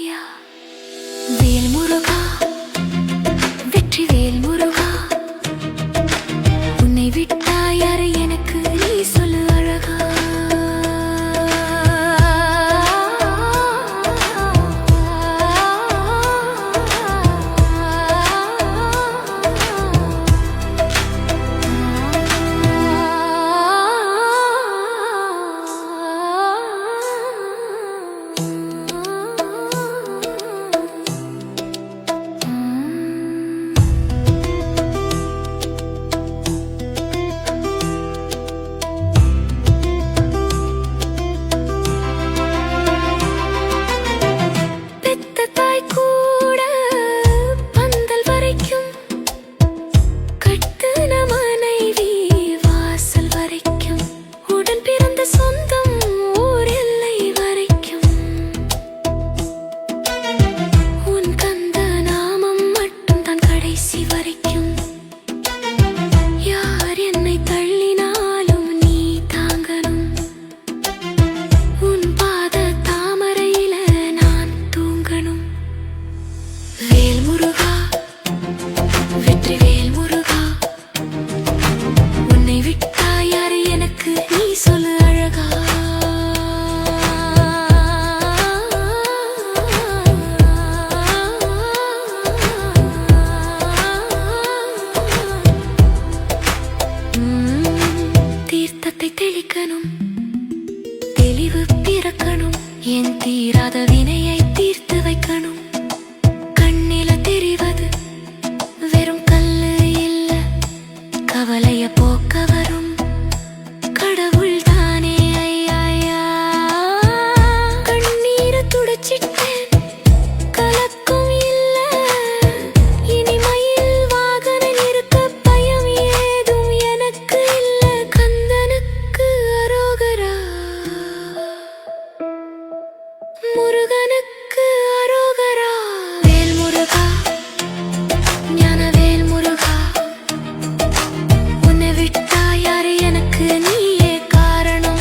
ஐயா. வேல் முருகா, வெற்றி வேல் முருகா, உன்னை விட்டா யாரு எனக்கு, நீ சொல்லு அழகா. தெளிக்கணும், தெளிவு பிறக்கணும், என் தீராத வினையை தீர்த்து வைக்கணும். கண்ணில தெரிவது வெறும் கல்லு இல்ல, கவலைய போக்க வரும் கடவுள் தானே ஐயா. கண்ணீர துடைச்சிட்டேன், கலக்கம் இல்ல, இனிமையில் வாகனம் இருக்க பயம் ஏதும் எனக்கு இல்ல. கந்தனுக்கு அரோகரா, முருகனுக்கு அரோகரா. வேல் முருகா, ஞான வேல் முருகா, உன்னை விட்டா யாரு எனக்கு, நீயே காரணம்.